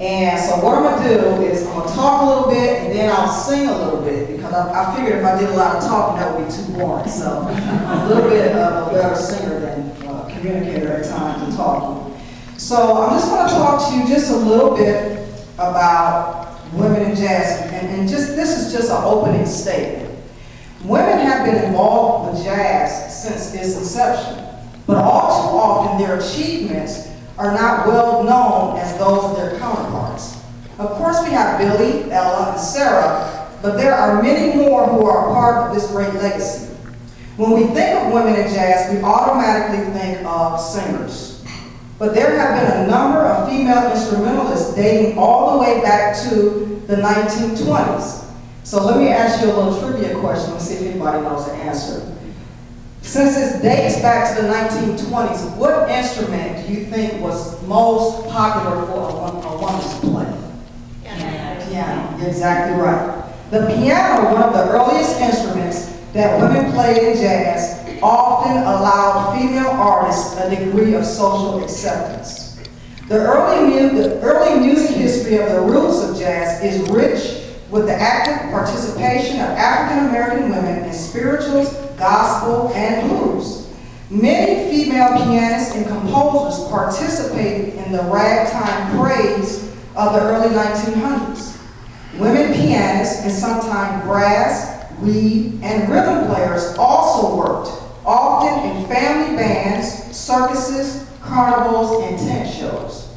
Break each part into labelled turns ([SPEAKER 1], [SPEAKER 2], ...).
[SPEAKER 1] And so what I'm gonna do is I'm gonna talk a little bit and then I'll sing a little bit because I figured if I did a lot of talking that would be too boring. So I'm a little bit of a better singer than communicator at times and talking. So I'm just gonna talk to you just a little bit about women in jazz, and just this is just an opening statement. Women have been involved with jazz since its inception, but all too often their achievements are not well known as those of their counterparts. Of course, we have Billie, Ella, and Sarah, but there are many more who are a part of this great legacy. When we think of women in jazz, we automatically think of singers. But there have been a number of female instrumentalists dating all the way back to the 1920s. So let me ask you a little trivia question and see if anybody knows the answer. Since it dates back to the 1920s, what instrument do you think was most popular for a woman to play? Piano. You're exactly right. The piano, one of the earliest instruments that women played in jazz, often allowed female artists a degree of social acceptance. The early music history of the roots of jazz is rich with the active participation of African American women in spirituals, gospel, and blues. Many female pianists and composers participated in the ragtime craze of the early 1900s. Women pianists and sometimes brass, reed, and rhythm players also worked, often in family bands, circuses, carnivals, and tent shows.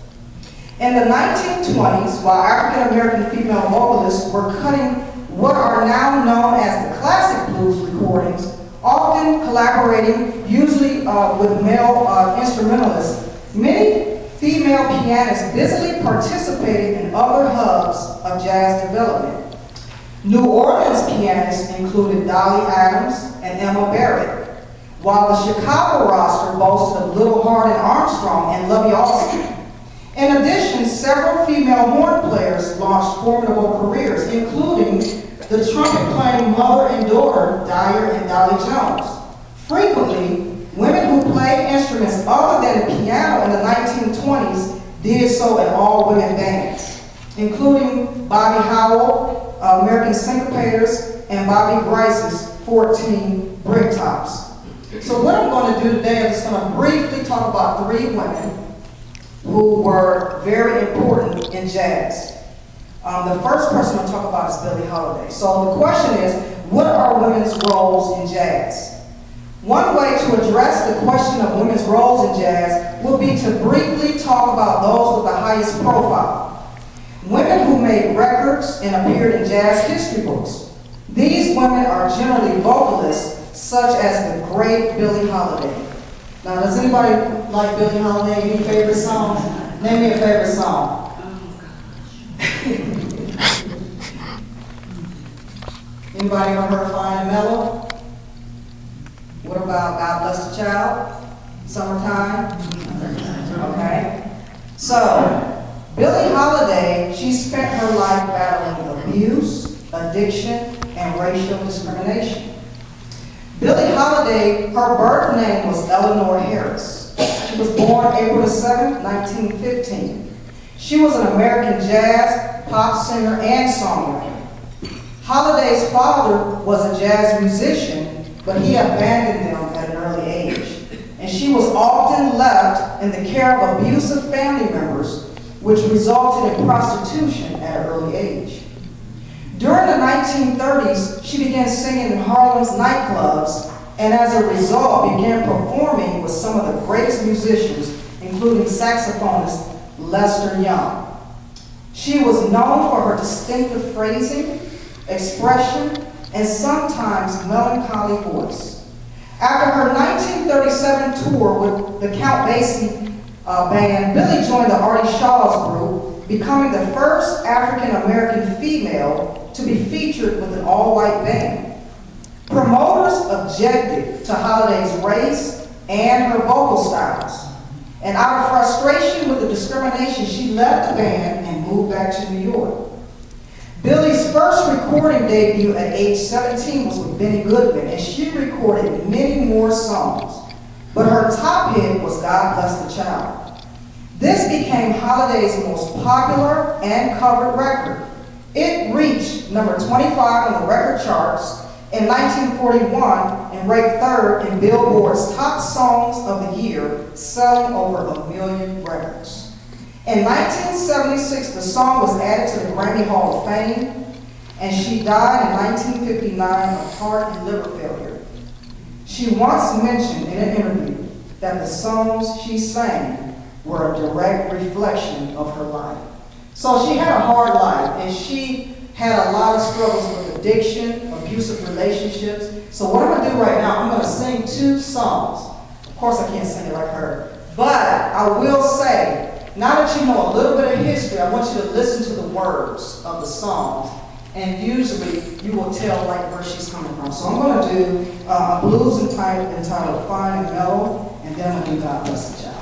[SPEAKER 1] In the 1920s, while African American female vocalists were cutting what are now known as the classic blues recordings, often collaborating usually with male instrumentalists, many female pianists busily participated in other hubs of jazz development. New Orleans pianists included Dolly Adams and Emma Barrett, while the Chicago roster boasted of Little Hardin Armstrong and Lovey Alston. In addition, several female horn players launched formidable careers, including the trumpet-playing mother and daughter, Dyer and Dolly Jones. Frequently, women who played instruments other than the piano in the 1920s did so in all-women bands, including Bobby Howell, American Syncopators, and Bobby Grice's 14 Bricktops. So what I'm going to do today, I'm just going to briefly talk about three women who were very important in jazz. The first person I'm going to talk about is Billie Holiday. So the question is, what are women's roles in jazz? One way to address the question of women's roles in jazz would be to briefly talk about those with the highest profile. Women who made records and appeared in jazz history books. These women are generally vocalists, such as the great Billie Holiday. Now, does anybody like Billie Holiday? Any favorite songs? Name me a favorite song. Anybody ever heard Fine and Mellow? What about God Bless the Child? Summertime? Okay. So, Billie Holiday, she spent her life battling abuse, addiction, and racial discrimination. Billie Holiday, her birth name was Eleanor Harris. She was born April 7, 1915. She was an American jazz, pop singer, and songwriter. Holiday's father was a jazz musician, but he abandoned them at an early age. And she was often left in the care of abusive family members, which resulted in prostitution at an early age. During the 1930s, she began singing in Harlem's nightclubs, and as a result began performing with some of the greatest musicians, including saxophonist Lester Young. She was known for her distinctive phrasing, expression, and sometimes melancholy voice. After her 1937 tour with the Count Basie band, Billie joined the Artie Shaw's group, becoming the first African-American female to be featured with an all-white band. Promoters objected to Holiday's race and her vocal styles. And out of frustration with the discrimination, she left the band and moved back to New York. Billie's first recording debut at age 17 was with Benny Goodman, and she recorded many more songs. But her top hit was God Bless the Child. This became Holiday's most popular and covered record. It reached number 25 on the record charts in 1941 and ranked third in Billboard's top songs of the year, selling over 1 million records. In 1976, the song was added to the Grammy Hall of Fame, and she died in 1959 of heart and liver failure. She once mentioned in an interview that the songs she sang were a direct reflection of her life. So she had a hard life, and she had a lot of struggles with addiction, abusive relationships. So what I'm going to do right now, I'm going to sing 2 songs. Of course, I can't sing it like her. But I will say, now that you know a little bit of history, I want you to listen to the words of the songs. And usually, you will tell like where she's coming from. So I'm going to do a blues entitled Fine and Mellow, and then I'm going to do God Bless the Child.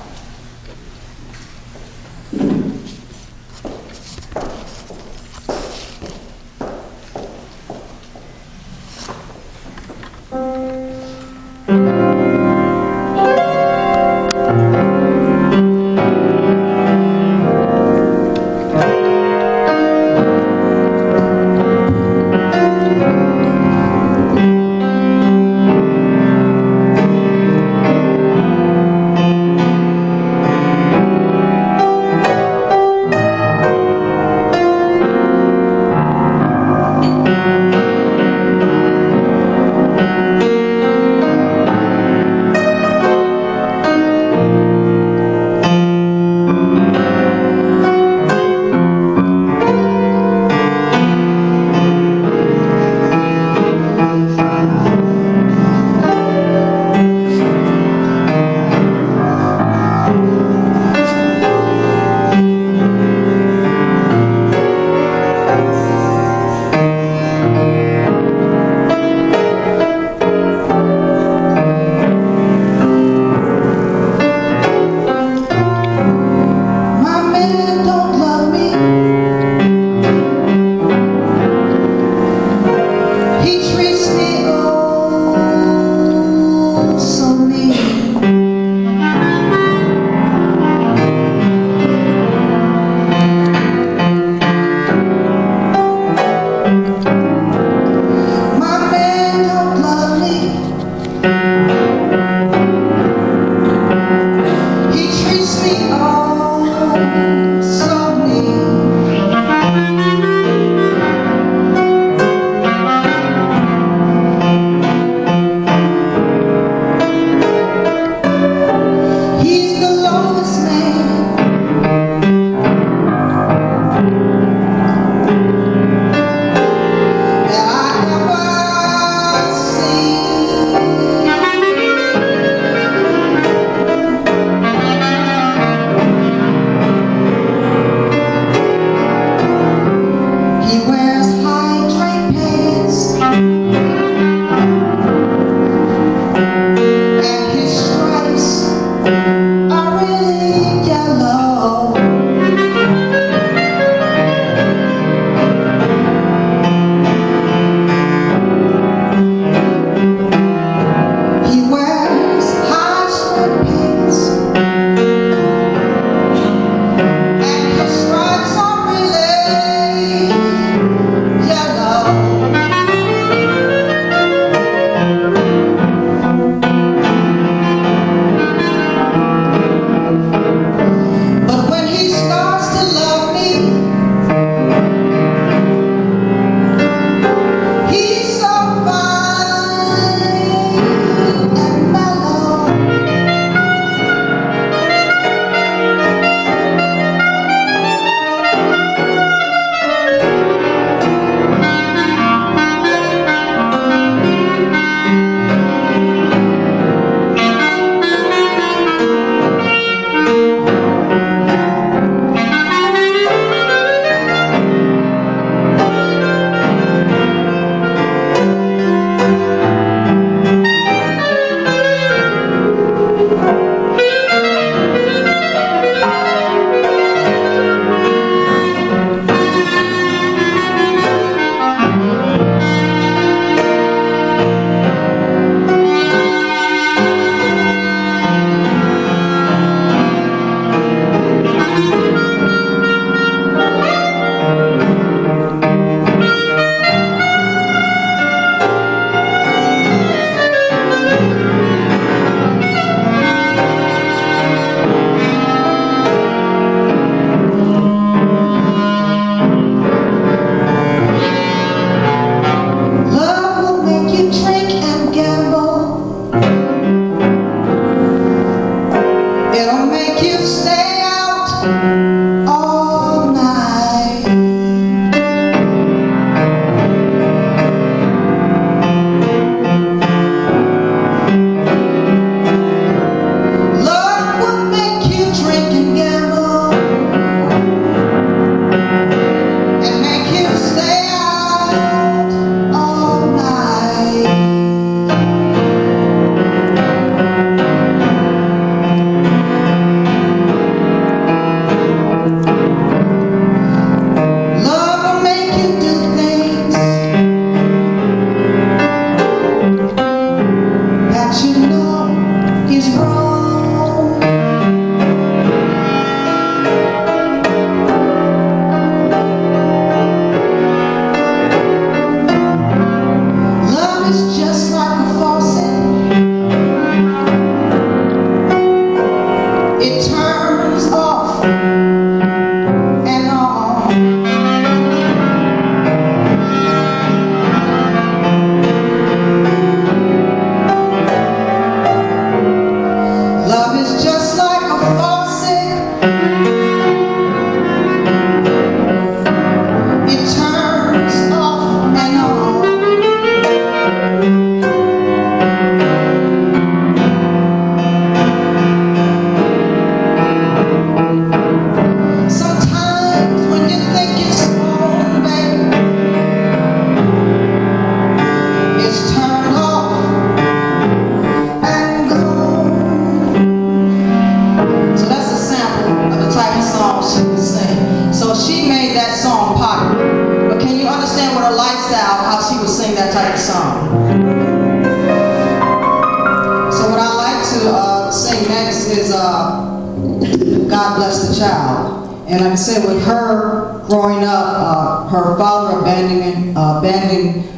[SPEAKER 1] And like I said, with her growing up, her father abandoning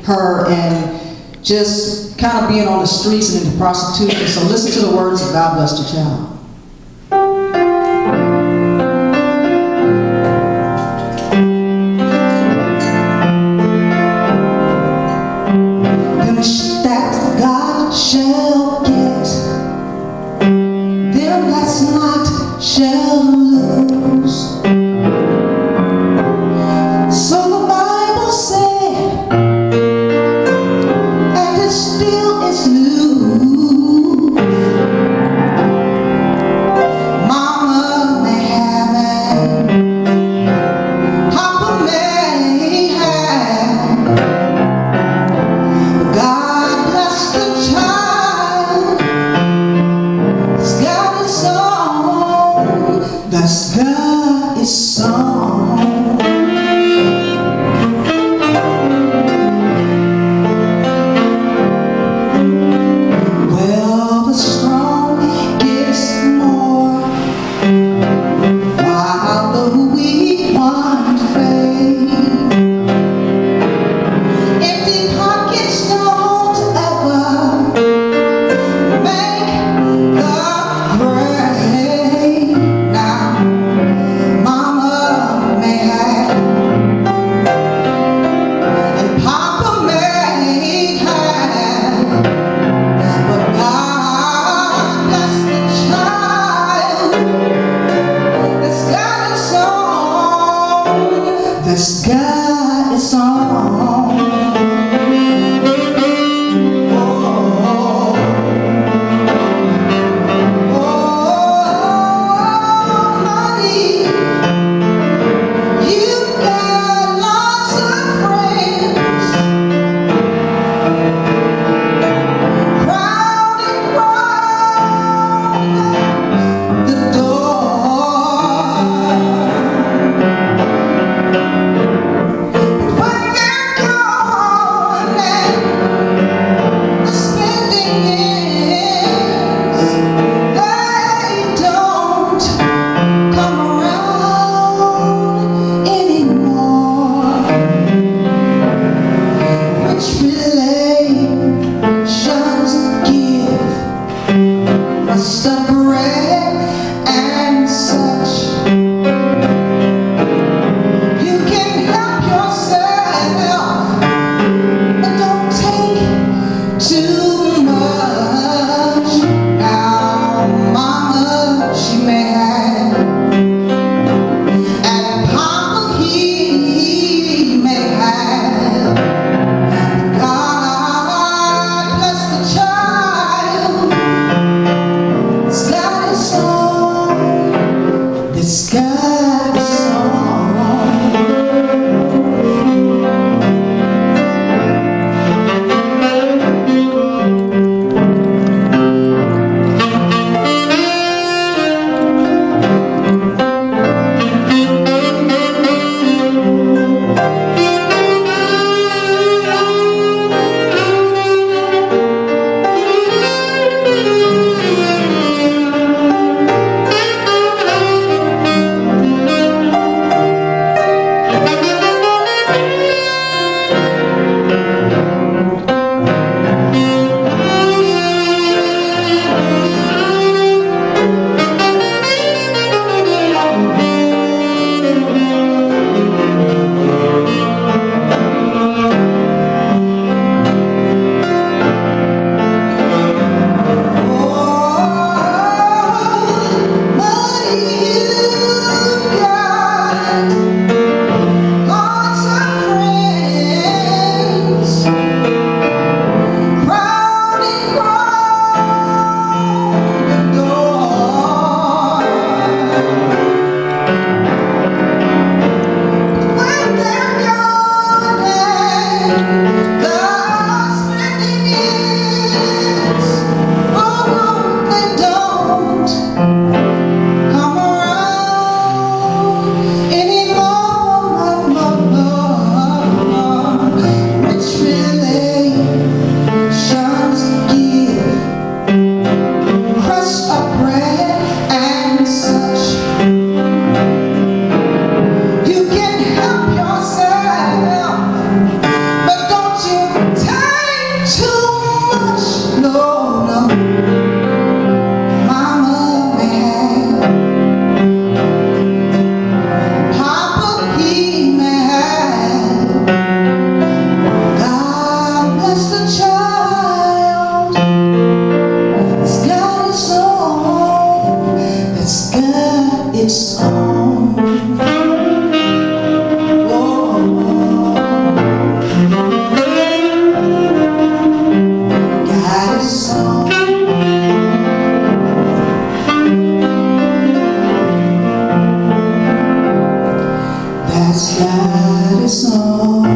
[SPEAKER 1] her and just kind of being on the streets and into prostitution. So listen to the words of God Bless the Child. That God shall get, them that's not shall lose. So the Bible said, and it still is loose. Mama may have it, Papa may have. God bless the child. He's got his song. That's got his song. Well, the strong gets more, while the weak one fade. Empty pockets don't ever make the grave. Now, Mama may have, and Papa may have, but God bless the child that's got a song, that's got a song. When they're Ask Gladys on.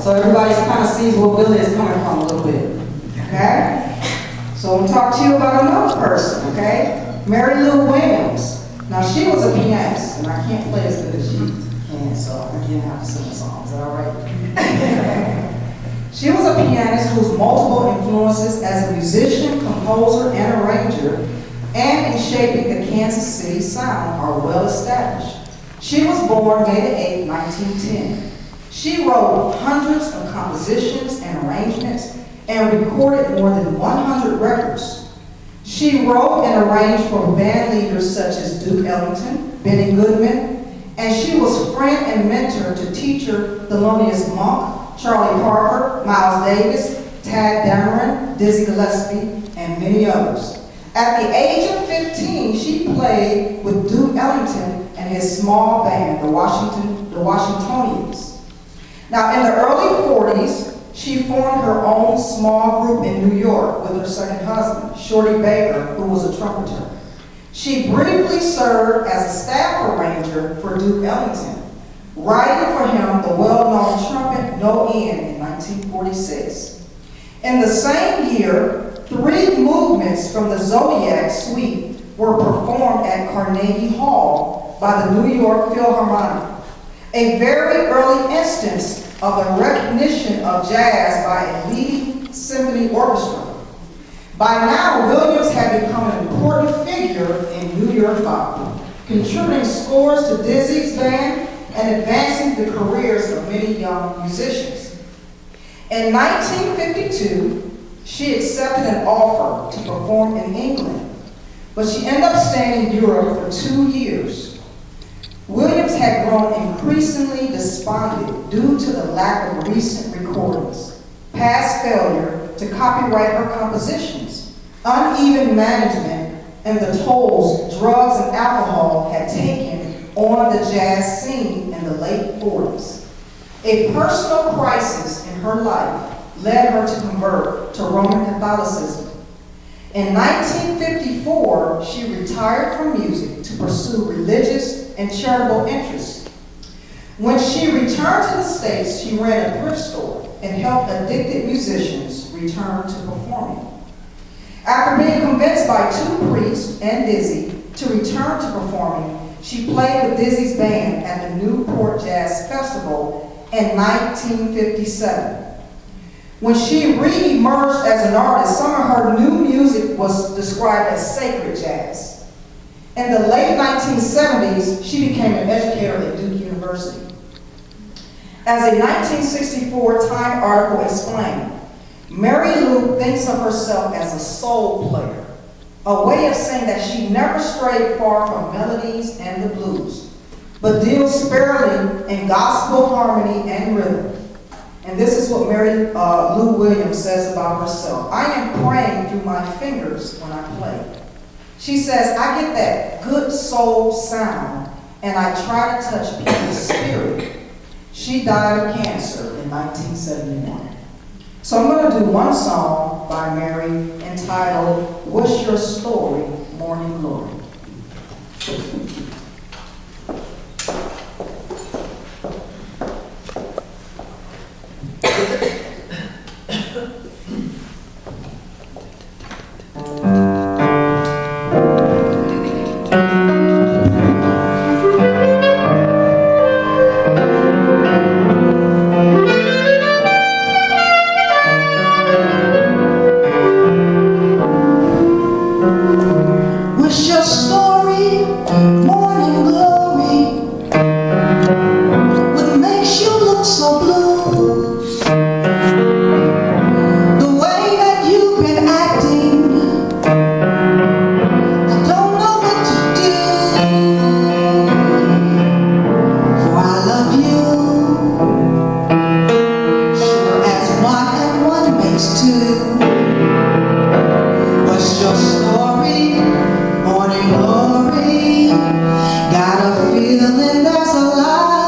[SPEAKER 1] So everybody kind of sees where Billy is coming from a little bit, okay? So I'm going to talk to you about another person, okay? Mary Lou Williams. Now, she was a pianist, and I can't play as good as she can, so I can't have to sing a song. Is that all right? She was a pianist whose multiple influences as a musician, composer, and arranger, and in shaping the Kansas City sound are well established. She was born May 8, 1910. She wrote hundreds of compositions and arrangements and recorded more than 100 records. She wrote and arranged for band leaders such as Duke Ellington, Benny Goodman, and she was friend and mentor to teacher Thelonious Monk, Charlie Parker, Miles Davis, Tad Dameron, Dizzy Gillespie, and many others. At the age of 15, she played with Duke Ellington and his small band, the Washingtonians. Now, in the early 40s, she formed her own small group in New York with her second husband, Shorty Baker, who was a trumpeter. She briefly served as a staff arranger for Duke Ellington, writing for him the well-known trumpet No End in 1946. In the same year, 3 movements from the Zodiac Suite were performed at Carnegie Hall by the New York Philharmonic, a very early instance of the recognition of jazz by a leading symphony orchestra. By now, Williams had become an important figure in New York pop, contributing scores to Dizzy's band and advancing the careers of many young musicians. In 1952, she accepted an offer to perform in England, but she ended up staying in Europe for 2 years. Williams had grown increasingly despondent due to the lack of recent recordings, past failure to copyright her compositions, uneven management, and the tolls drugs and alcohol had taken on the jazz scene in the late 40s. A personal crisis in her life led her to convert to Roman Catholicism. In 1954, she retired from music to pursue religious and charitable interests. When she returned to the States, she ran a thrift store and helped addicted musicians return to performing. After being convinced by 2 priests and Dizzy to return to performing, she played with Dizzy's band at the Newport Jazz Festival in 1957. When she re-emerged as an artist, some of her new music was described as sacred jazz. In the late 1970s, she became an educator at Duke University. As a 1964 Time article explained, Mary Lou thinks of herself as a soul player, a way of saying that she never strayed far from melodies and the blues, but deals sparingly in gospel harmony and rhythm. And this is what Mary Lou Williams says about herself. I am praying through my fingers when I play. She says, I get that good soul sound, and I try to touch people's spirit. She died of cancer in 1971. So I'm going to do one song by Mary entitled, What's Your Story, Morning Glory?
[SPEAKER 2] Got a feeling there's a light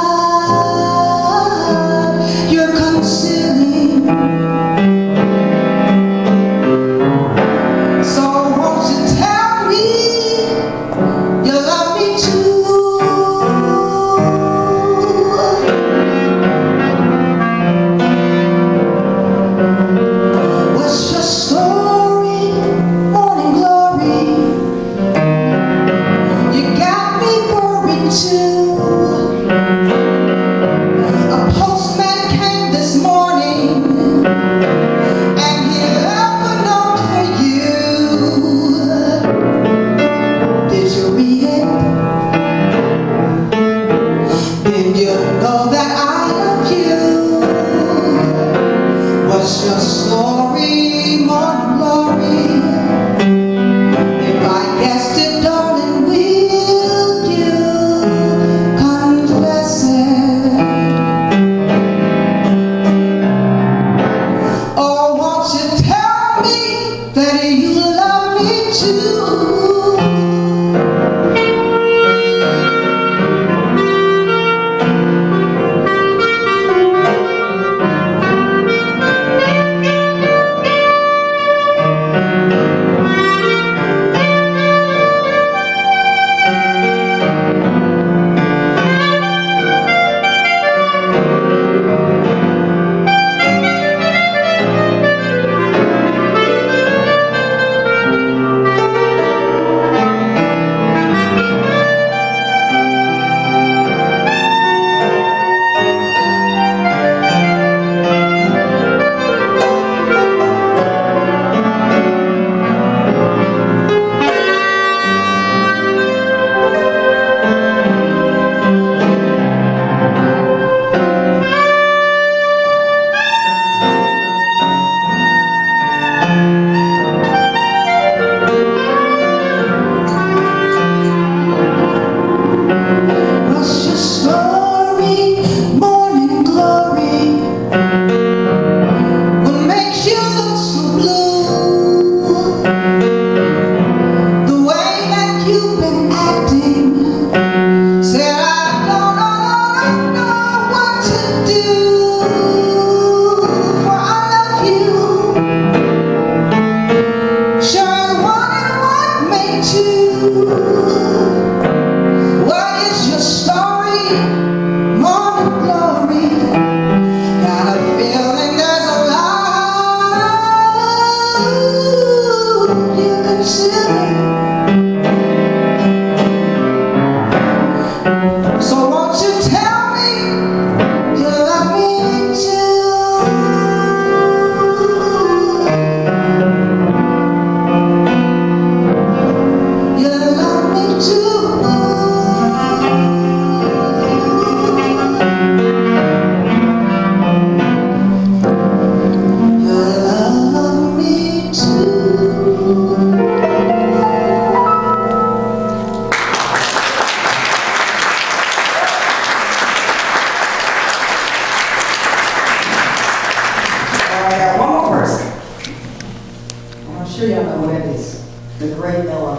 [SPEAKER 1] great Ella.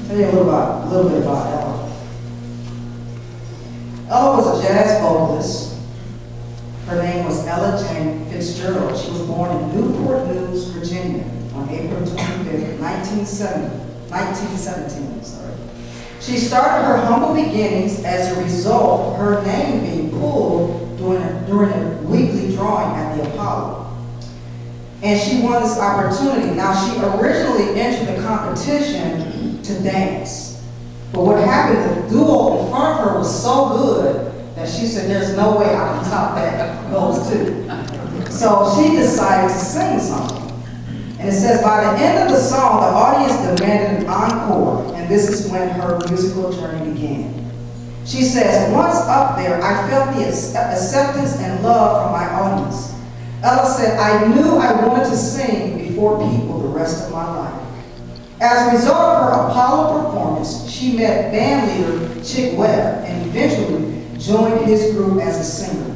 [SPEAKER 1] Tell you a little bit about Ella. Ella was a jazz vocalist. Her name was Ella Jane Fitzgerald. She was born in Newport News, Virginia on April 25th, 1917. She started her humble beginnings as a result of her name being pulled during a weekly drawing at the Apollo. And she won this opportunity. Now, she originally entered the competition to dance. But what happened, the duo in front of her was so good that she said, there's no way I can top those two. So she decided to sing something. And it says, by the end of the song, the audience demanded an encore, and this is when her musical journey began. She says, once up there, I felt the acceptance and love from my audience. Ella said, I knew I wanted to sing before people the rest of my life. As a result of her Apollo performance, she met band leader Chick Webb and eventually joined his group as a singer.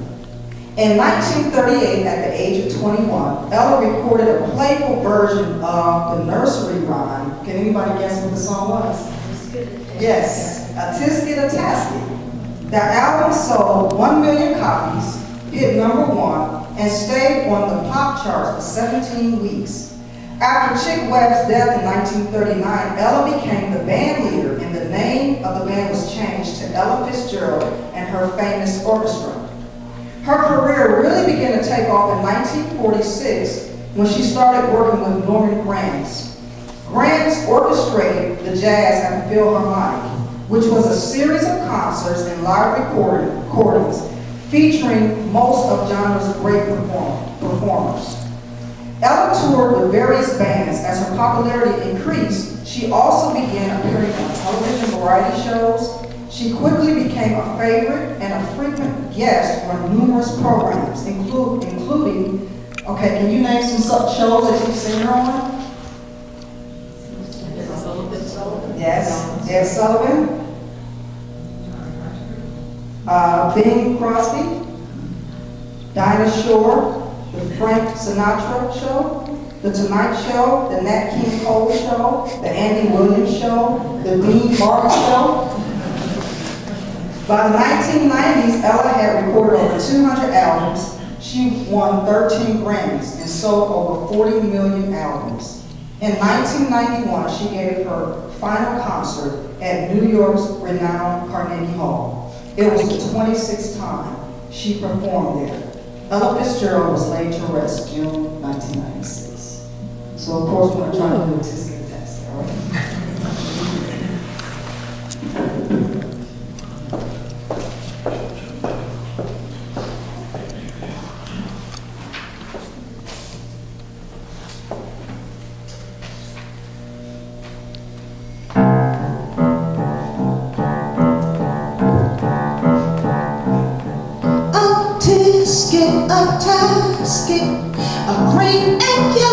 [SPEAKER 1] In 1938, at the age of 21, Ella recorded a playful version of the nursery rhyme. Can anybody guess what the song was? Yes, A Tisket a Tasket. The album sold 1 million copies, hit #1, and stayed on the pop charts for 17 weeks. After Chick Webb's death in 1939, Ella became the band leader, and the name of the band was changed to Ella Fitzgerald and her famous orchestra. Her career really began to take off in 1946 when she started working with Norman Granz. Granz orchestrated the Jazz at the Philharmonic, which was a series of concerts and live recordings featuring most of genre's great performers. Ella toured with various bands. As her popularity increased, she also began appearing on television variety shows. She quickly became a favorite and a frequent guest on numerous programs, including, okay, can you name some shows that you've seen her on? Yes, Ed Sullivan, Bing Crosby, Dinah Shore, The Frank Sinatra Show, The Tonight Show, The Nat King Cole Show, The Andy Williams Show, The Dean Martin Show. By the 1990s, Ella had recorded over 200 albums. She won 13 Grammys and sold over 40 million albums. In 1991, she gave her final concert at New York's renowned Carnegie Hall. It was the 26th time she performed there. Ella Fitzgerald was laid to rest June 1996. So of course we're going to try to do a tisket test, all right?
[SPEAKER 2] A tisket, a tasket, a green and yellow.